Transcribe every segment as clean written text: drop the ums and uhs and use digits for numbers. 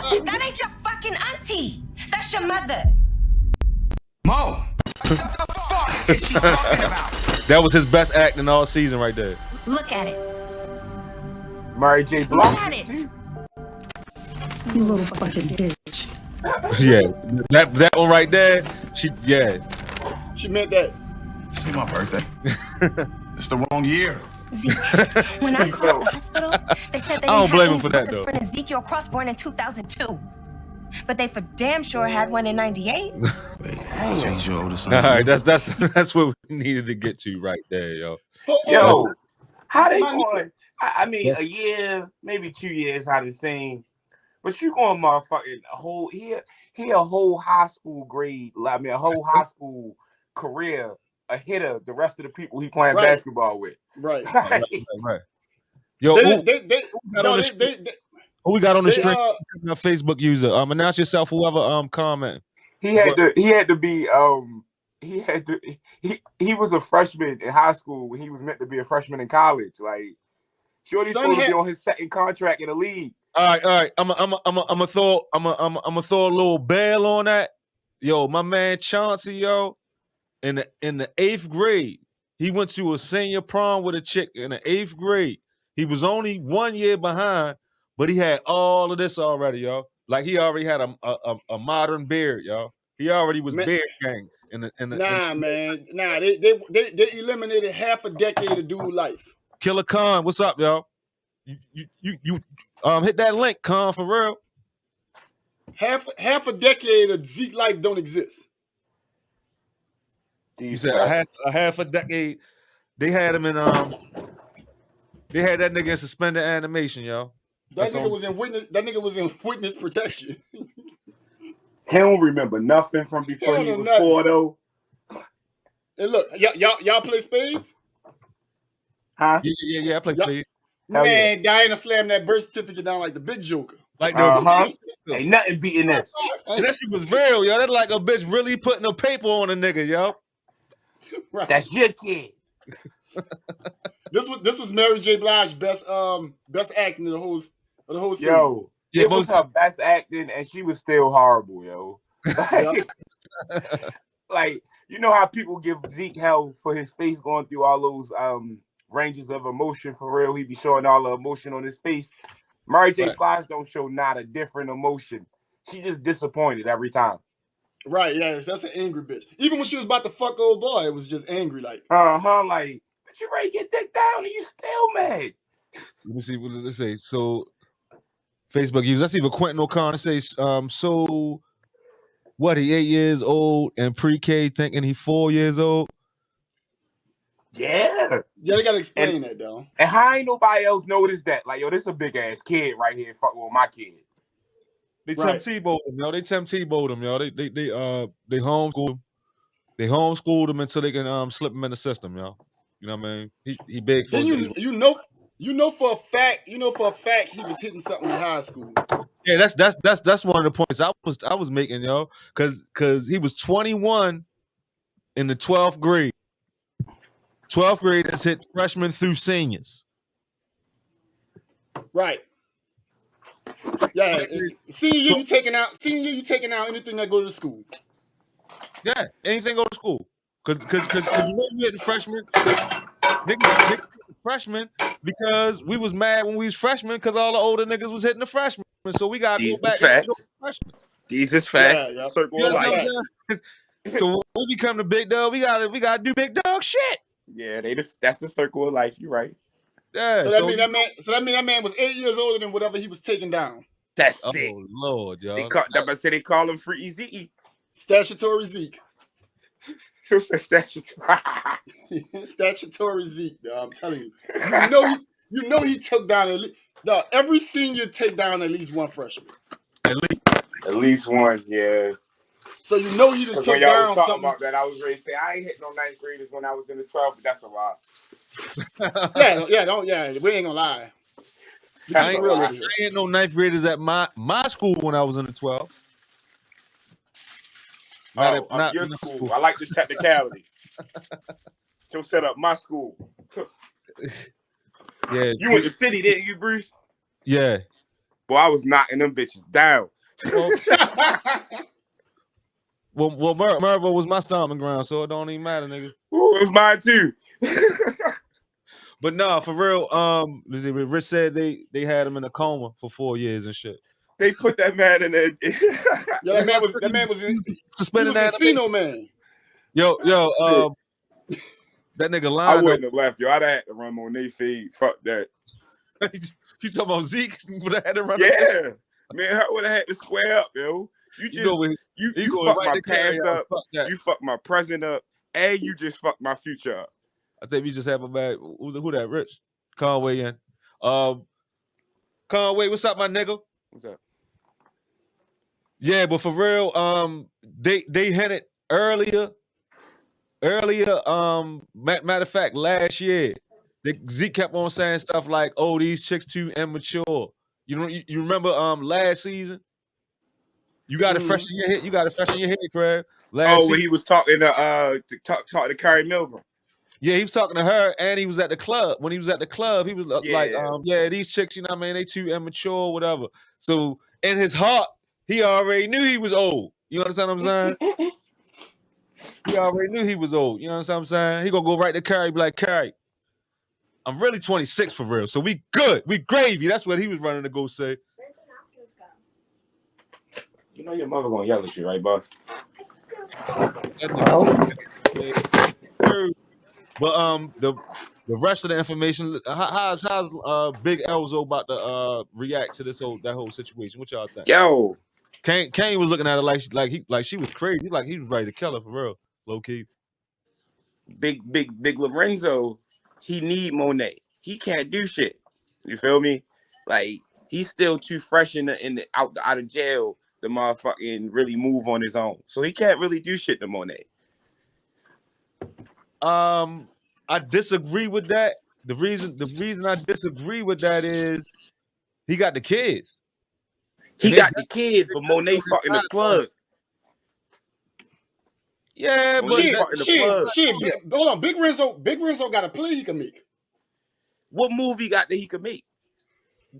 That ain't your fucking auntie. That's your mother. Mo, what the fuck is she talking about? That was his best acting all season right there. Look at it. Mary J. Look Blige. at it. You little fucking bitch. Yeah, that one right there. She meant that. It's my birthday. It's the wrong year. Zeke, when I called the hospital, they said they I don't didn't blame have him for that, any though. friend Ezekiel Cross born in 2002. But they for damn sure had one in 98. Wait, so he's your oldest son. All right, that's what we needed to get to right there, yo. Yo, how they going? I mean, a year, maybe 2 years out of same. But you going motherfucking whole he a whole high school grade. I mean, a whole high school career ahead of the rest of the people he playing basketball with. Right. Yo, who we got on the stream? Facebook user. Announce yourself, whoever comment. He had to be he was a freshman in high school when he was meant to be a freshman in college. Like, Shorty's supposed to be on his second contract in the league. All right. I'm gonna throw a little bail on that. Yo, my man Chauncey, yo, in the 8th grade, he went to a senior prom with a chick in the 8th grade. He was only 1 year behind, but he had all of this already, yo. Like he already had a modern beard, yo. He already was beard gang. Man. They eliminated half a decade of dude life. Killer Khan, what's up, yo? You hit that link, Khan, for real. Half a decade of Zeke life don't exist. You said a half a decade. They had him in they had that nigga in suspended animation, yo. That nigga was in witness protection. He don't remember nothing from before he was 4 though. And look, y'all play spades? Huh? Yeah, I play spades. Man, Diana slammed that birth certificate down like the big joker. Like ain't nothing beating this. And that shit was real, yo. That's like a bitch really putting a paper on a nigga, yo. Right. That's your kid. This was Mary J. Blige's best acting of the whole series. Yo, it was her best acting, and she was still horrible, yo. Like, you know how people give Zeke hell for his face going through all those ranges of emotion. For real, he be showing all the emotion on his face. Mary J. Blige don't show not a different emotion. She just disappointed every time. Right, yes, that's an angry bitch. Even when she was about to fuck old boy, it was just angry, like. Like, but you ready to get dick down and you still mad. Let me see what does it say. So Facebook users, that's even Quentin O'Connor says, so what, he 8 years old and pre-K thinking he 4 years old? Yeah, they gotta explain that though. And how ain't nobody else noticed that? Like, yo, this a big ass kid right here fucking with my kid. They tempt Tebow him, yo. They homeschooled him. They homeschooled him until they can slip him in the system, yo. You know what I mean? He big for you know for a fact he was hitting something in high school. Yeah, that's one of the points I was making, yo. Cause he was 21 in the 12th grade. 12th grade has hit freshmen through seniors. Right. Yeah. Senior year you taking out anything that go to school. Yeah, anything go to school. Cause you know you hitting freshmen. Niggas freshmen because we was mad when we was freshmen because all the older niggas was hitting the freshmen. So we gotta go back and go freshmen. These is facts. Yeah. Circle of life. So when we become the big dog, we gotta do big dog shit. Yeah, that's the circle of life. You're right. Yeah. So that mean that man was 8 years older than whatever he was taking down. That's it. Oh Lord, yo. They call him Free Zeke. Statutory Zeke. So statutory. Statutory Zeke, dog, I'm telling you. You know he took down every senior take down at least one freshman. At least one, yeah. So you know he just took down something. About that, I was ready to say I ain't hit no 9th graders when I was in the 12th, but that's a lie. We ain't gonna lie. I ain't no 9th graders at my school when I was in the 12th. Not your school. I like the technicalities. Don't set up my school. Yeah. You went to city, didn't you, Bruce? Yeah. Boy, I was knocking them bitches down. Well, Mervo was my stomping ground, so it don't even matter, nigga. Ooh, it was mine too. But no, for real. Rich said they had him in a coma for 4 years and shit. They put that man in there. Yeah, that man was in, suspended. He was a casino man. Yo, that nigga I Lion. wouldn't have left, yo. I'd have had to run on their feed. Fuck that. You talking about Zeke? Would have had to run? Yeah, man, I would have had to square up, yo. You just you fuck my past up. You fuck my present up, and you just fuck my future up. I think we just have a bad. Who that? Rich Conway in. Conway, what's up, my nigga? What's up? Yeah, but for real, they had it earlier. Matter of fact, last year, Zeke kept on saying stuff like, "Oh, these chicks too immature." You remember last season? You got it fresh in your head. You got it fresh in your head, Craig. When he was talking to Carrie Milgram. Yeah, he was talking to her, and he was at the club. When he was at the club, he was like, these chicks, you know what I mean? They too immature, whatever. So in his heart, he already knew he was old. You understand what I'm saying? He already knew he was old. You understand what I'm saying? He gonna go right to Carrie, be like, Carrie, I'm really 26 for real. So we good. We gravy. That's what he was running to go say. You know your mother gonna yell at you, right, boss? But the rest of the information, how's Big Elzo about to react to that whole situation? What y'all think? Yo, Kane was looking at her like she was crazy, like he was ready to kill her for real, low key. Big Lorenzo, he need Monet. He can't do shit. You feel me? Like he's still too fresh out of jail to motherfucking really move on his own. So he can't really do shit to Monet. I disagree with that. The reason I disagree with that is he got the kids. He got the kids, but Monet fucking the plug. Yeah, but hold on. Big Renzo got a play he can make. What movie got that he could make?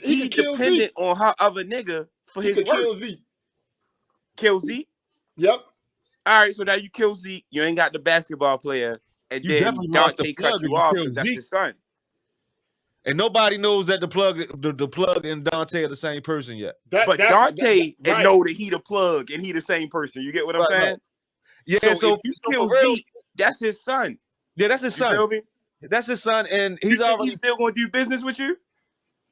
He dependent on her other nigga for his work. Kill Zeke. Kill Zeke? Yep. All right, so now you kill Zeke. You ain't got the basketball player. And you then Dante cut you off because that's his son. And nobody knows that the plug and Dante are the same person yet. But Dante know that he the plug and he the same person. You get what I'm saying? Right. Yeah, so if you kill Zeke, that's his son. Yeah, that's his son. That's his son, and he's still gonna do business with you?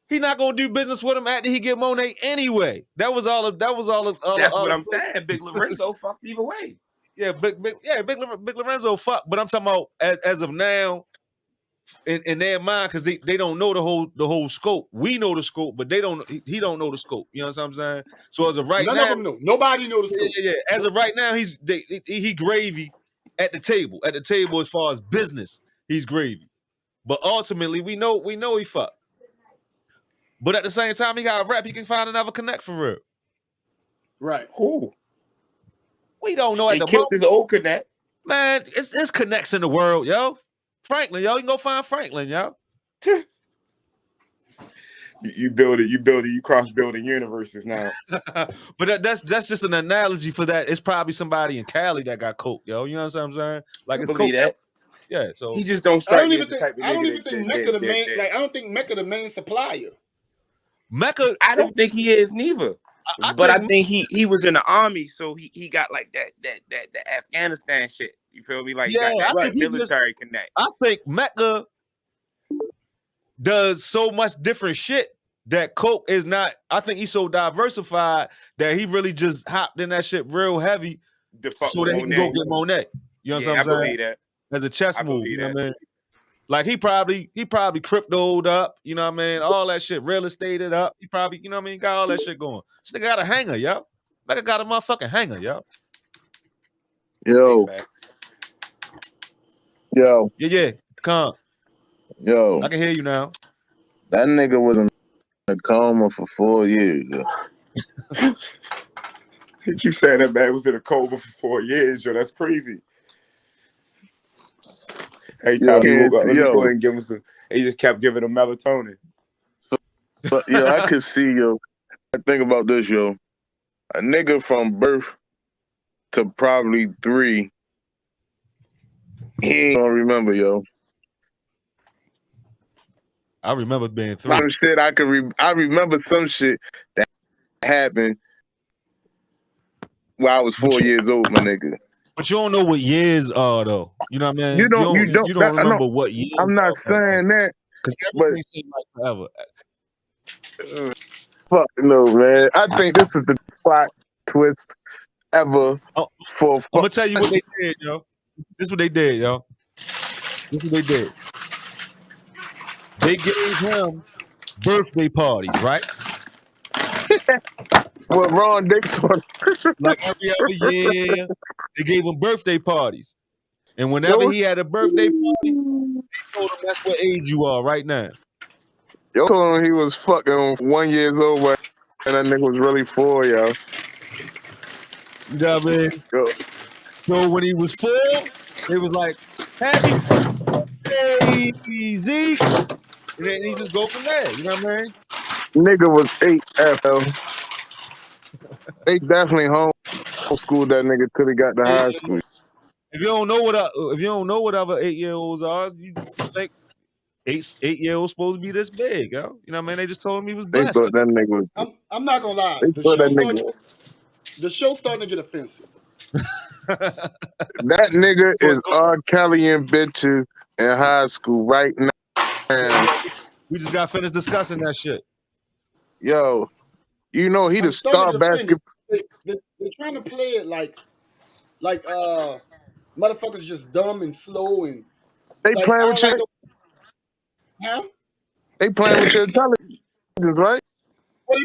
He's not gonna do business with him after he get Monet anyway. That was all. That's what I'm saying. Big Lorenzo fucked either way. Yeah, Big Lorenzo fucked. But I'm talking about as of now, in their mind, because they don't know the whole scope. We know the scope, but they don't. He don't know the scope. You know what I'm saying? So as of right now, none of them know. Nobody knows the scope. Yeah. As of right now, he gravy at the table. At the table, as far as business, he's gravy. But ultimately, we know he fucked. But at the same time, he got a rap. He can find another connect for real. Right. Who? We don't know at the moment. His old connect. Man, it's connects in the world, yo. Franklin, yo. You can go find Franklin, yo. You cross building universes now. But that's just an analogy for that. It's probably somebody in Cali that got coke, yo. You know what I'm saying? Like it's coke. That. Yeah, so he just don't strike me as the type of nigga. I don't even think Mecca the main. Like I don't think Mecca the main supplier. Mecca, I don't think he is neither. I think he was in the army, so he got like that Afghanistan shit. You feel me? Like got that military connect. I think Mecca does so much different shit that coke is not. I think he's so diversified that he really just hopped in that shit real heavy, so that he can go get Monet. You know what I'm saying? I believe that. As a chess move, you know what I mean? Like he probably cryptoed up, you know what I mean? All that shit, real estated up. He probably, you know what I mean, got all that shit going. This nigga got a hanger, yo. Mecca got a motherfucking hanger, yo. Yo. Yeah. Come. Yo. I can hear you now. That nigga was in a coma for 4 years, yo. He keeps saying that man was in a coma for 4 years, yo. That's crazy. Every time he woke up, let me go ahead and give him some. He just kept giving him melatonin. But yo, I could see, yo. Think about this, yo. A nigga from birth to probably 3, he ain't gonna remember, yo. I remember being 3. Some shit I remember some shit that happened while I was 4 years old, my nigga. But you don't know what years are though. You know what I mean? You don't remember what years. I'm not saying that, because but everything seemed like forever. fuck no, man. I think this is the plot twist ever for. I'm gonna tell you what they did, yo. This is what they did, yo. This is what they did. They gave him birthday parties, right? What Ron Dixon? Like every other year, they gave him birthday parties. And whenever he had a birthday party, they told him that's what age you are right now. Yo told him he was fucking 1 year old, and that nigga was really 4, yo. You know what I mean? Yo. So when he was 4, they was like, "Happy birthday, Zeke," and then he just go from there. You know what I mean? Nigga was 8 FL. They definitely homeschooled that nigga till he got to high school. If you don't know what other 8-year-olds are, you think 8-year-olds supposed to be this big, yo. You know what I mean? They just told him he was They blessed. thought that nigga was. I'm not gonna lie. The show's starting to get offensive. That nigga is R. Kelly and bitches in high school right now. We just got finished discussing that shit. Yo, you know he the star basketball. They're trying to play it like motherfuckers just dumb and slow and they like, playing with your They playing with your intelligence, right? Well,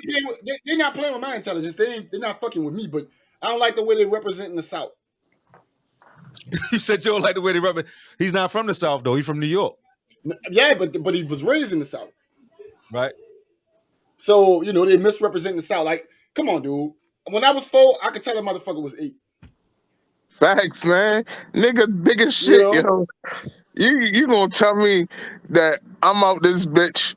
they're not playing with my intelligence. They're not fucking with me, but I don't like the way they representing the South. You said you don't like the way they represent. He's not from the South though. He's from New York. Yeah, but he was raised in the South. Right. So, you know, they misrepresenting the South. Like, come on, dude. When I was 4, I could tell a motherfucker was 8. Facts, man. Nigga big as shit, yo. You gonna tell me that I'm out this bitch,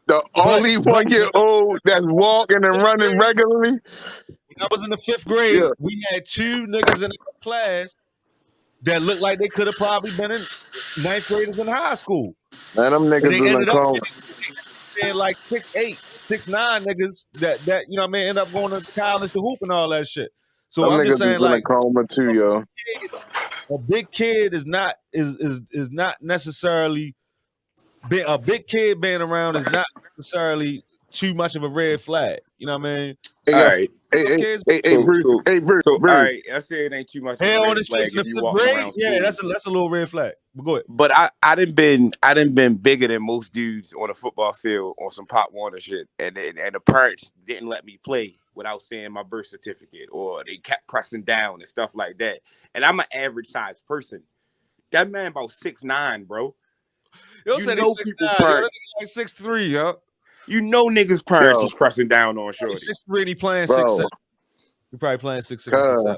the only 1 year old that's walking and running regularly? When I was in the 5th grade, we had 2 niggas in our class that looked like they could have probably been in 9th graders in high school. Man, them niggas they ended up being like 6'8", 6'9" niggas that you know what I mean, end up going to college to hoop and all that shit. So them I'm niggas just saying, like, coma too, yo. A big kid is not necessarily a big kid being around is not necessarily too much of a red flag. You know what I mean? All right. Hey, Bruce. All right, I say it ain't too much of a red flag if you walk around. Yeah, that's a little red flag. But go ahead. But I done been bigger than most dudes on a football field on some Pop Warner shit, and the parents didn't let me play without seeing my birth certificate, or they kept pressing down and stuff like that. And I'm an average size person. That man about 6'9", bro. You said he's 6'9", like 6'3", yo. You know niggas' parents is pressing down on shorty. 6'3", he playing 6'7". He probably playing 6'6", 6'7".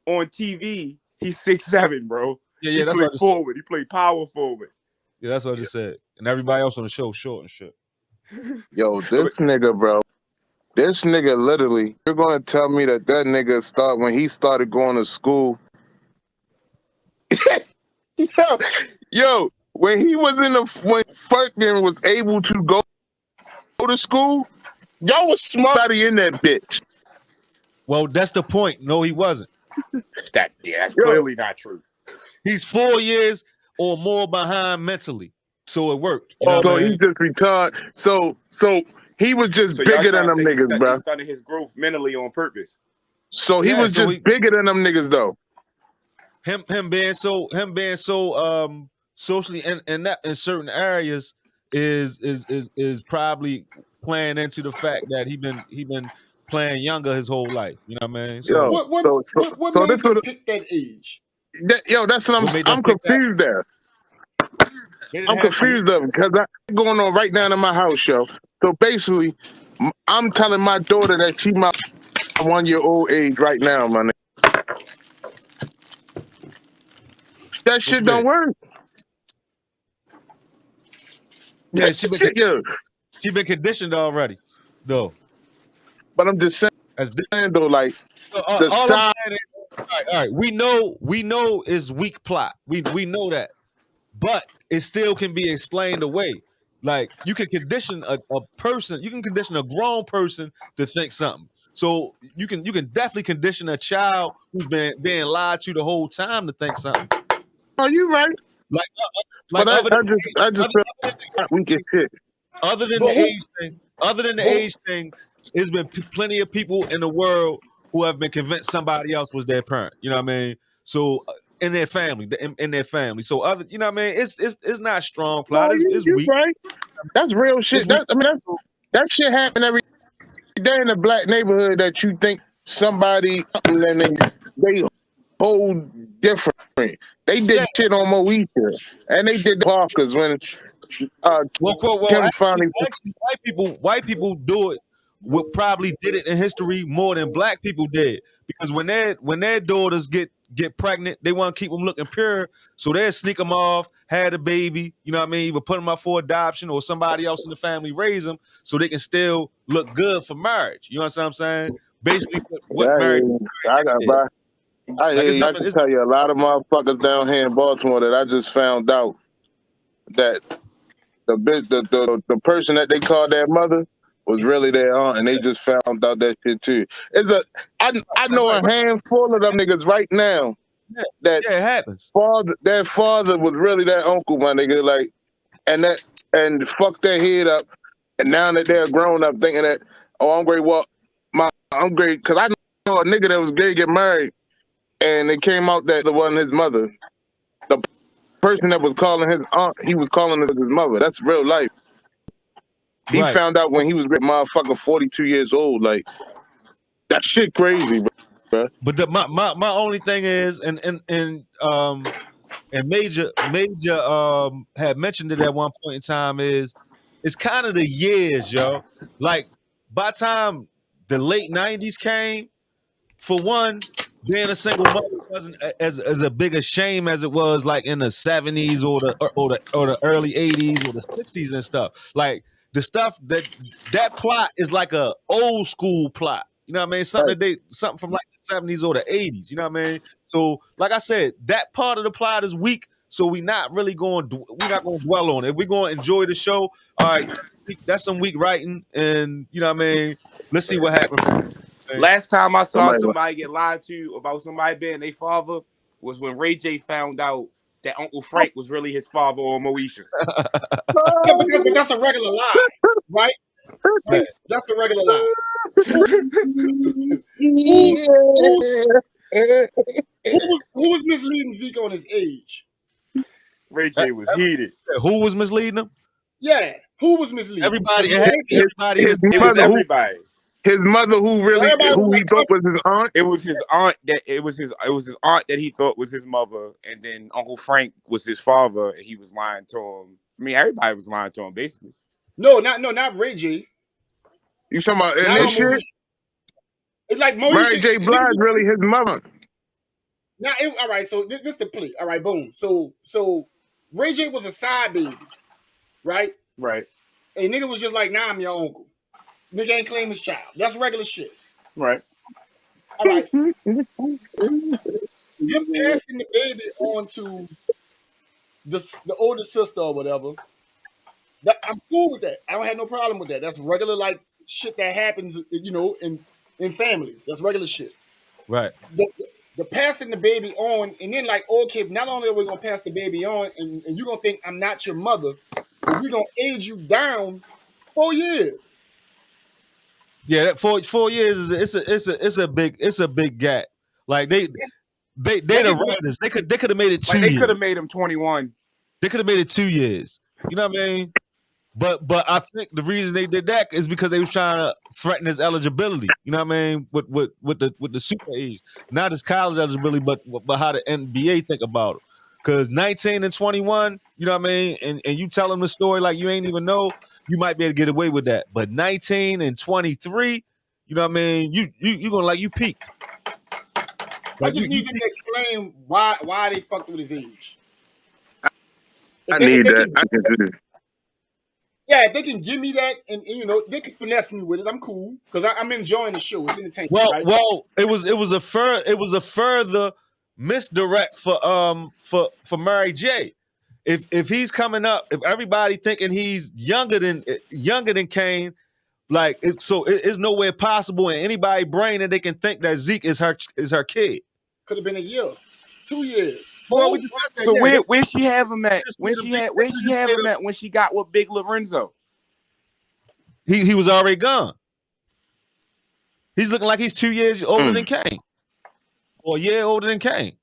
On TV, he's 6'7", bro. Yeah, that's what I just forward. He played power forward. Yeah, that's what I just said. And everybody else on the show short and shit. Yo, this nigga, bro. This nigga literally, you're gonna tell me that nigga when he started going to school. yo, when he was when fucking was able to go to school, y'all was smarty in that bitch. Well, that's the point. No, he wasn't. That's clearly not true. He's 4 years or more behind mentally, so it worked. You know so he's just retarded. So he was just bigger than them niggas, bro. He started his growth mentally on purpose. So he was just bigger than them niggas, though. Him being so socially in certain areas is probably playing into the fact that he been playing younger his whole life. You know what I mean? So what made him pick that age? That's what I'm confused there. I'm confused of because I'm going on right now in my house, yo. So basically, I'm telling my daughter that she's my 1 year old age right now, my nigga. That shit don't work. Yeah, she been conditioned already, though. But I'm just saying, That's different. Though, like the All I'm side. saying is, all right. We know it's weak plot. We know that, but it still can be explained away. Like you can condition a person, you can condition a grown person to think something. So you can definitely condition a child who's been being lied to the whole time to think something. Oh, you right. Like But other than I just feel we get shit. other than the age thing, there's been plenty of people in the world who have been convinced somebody else was their parent. You know what I mean? So in their family, in their family. So other, you know what I mean? It's not strong plot. Oh, It's you weak. right. That's real shit. It's weak. That shit happen every day in the black neighborhood. That you think somebody and they whole different. They did shit on Moesha, and they did Parkers when Kim finally. Actually, white people do it. Probably did it in history more than black people did, because when their daughters get pregnant, they want to keep them looking pure, so they'll sneak them off, had a baby, you know what I mean, either put them up for adoption or somebody else in the family raise them so they can still look good for marriage. You know what I'm saying? Basically, what marriage. I can tell you a lot of motherfuckers down here in Baltimore that I just found out that the person that they called their mother was really their aunt, and they just found out that shit too. I know a handful of them niggas right now that it happens. Their father was really their uncle, my nigga. Like, and fuck their head up, and now that they're grown up, thinking that, oh, I'm great. Well, I'm great because I know a nigga that was gay get married, and it came out that it wasn't his mother. The person that was calling his aunt, he was calling it his mother. That's real life. He found out when he was motherfucker 42 years old. Like, that shit crazy, bro. But my only thing is, and Major had mentioned it at one point in time, is it's kind of the years, yo. Like by the time the late 90s came, for one, being a single mother wasn't as a big a shame as it was like in the 70s or the early 80s or the 60s and stuff. Like the stuff that plot is like a old school plot. You know what I mean? Something from like the 70s or the 80s. You know what I mean? So, like I said, that part of the plot is weak. So we're not going to dwell on it. We're going to enjoy the show. All right, that's some weak writing, and you know what I mean. Let's see what happens. Last time I saw somebody get lied to about somebody being their father was when Ray J found out that Uncle Frank was really his father on Moesha. Yeah, but that's a regular lie, right? That's a regular lie. Who was misleading Zeke on his age? Ray J was heated. Who was misleading him? Yeah, who was misleading? Everybody. It was everybody. His mother, who he thought was his aunt. It was his aunt his aunt that he thought was his mother, and then Uncle Frank was his father, and he was lying to him. I mean, everybody was lying to him, basically. No, not Ray J. You talking about in this shit? It's like Mary J. Blige really his mother. Now, all right. So this the plea. All right, boom. So Ray J was a side baby, right? Right. And nigga was just like, nah, I'm your uncle. Nigga ain't claim his child. That's regular shit. Right. All right. Him passing the baby on to the older sister or whatever, I'm cool with that. I don't have no problem with that. That's regular like shit that happens, you know, in families. That's regular shit. Right. The passing the baby on, and then like, okay, not only are we gonna pass the baby on, and you're gonna think I'm not your mother, but we're gonna age you down 4 years. Yeah, that 4 years is a big gap. Like they the writers. They could have made it 2 years. They could have made him 21. They could have made it 2 years. You know what I mean? But I think the reason they did that is because they was trying to threaten his eligibility. You know what I mean? With the super age, not his college eligibility, but how the NBA think about it. Because 19 and 21, you know what I mean, and you tell them the story like you ain't even know, you might be able to get away with that. But 19 and 23, you know what I mean, you gonna like you peaked. Like I just need them to explain why they fucked with his age. I need that. I can do this. Yeah, if they can give me that, and you know, they can finesse me with it. I'm cool because I'm enjoying the show. It's entertaining. Right? Well, it was a further misdirect for Mary J. If he's coming up, if everybody thinking he's younger than Kane, like it's nowhere possible in anybody's brain that they can think that Zeke is her kid. Could have been a year, 2 years. Well, so where she have him at? Where she have him at when she got with Big Lorenzo? He was already gone. He's looking like he's 2 years older than Kane. Or a year older than Kane.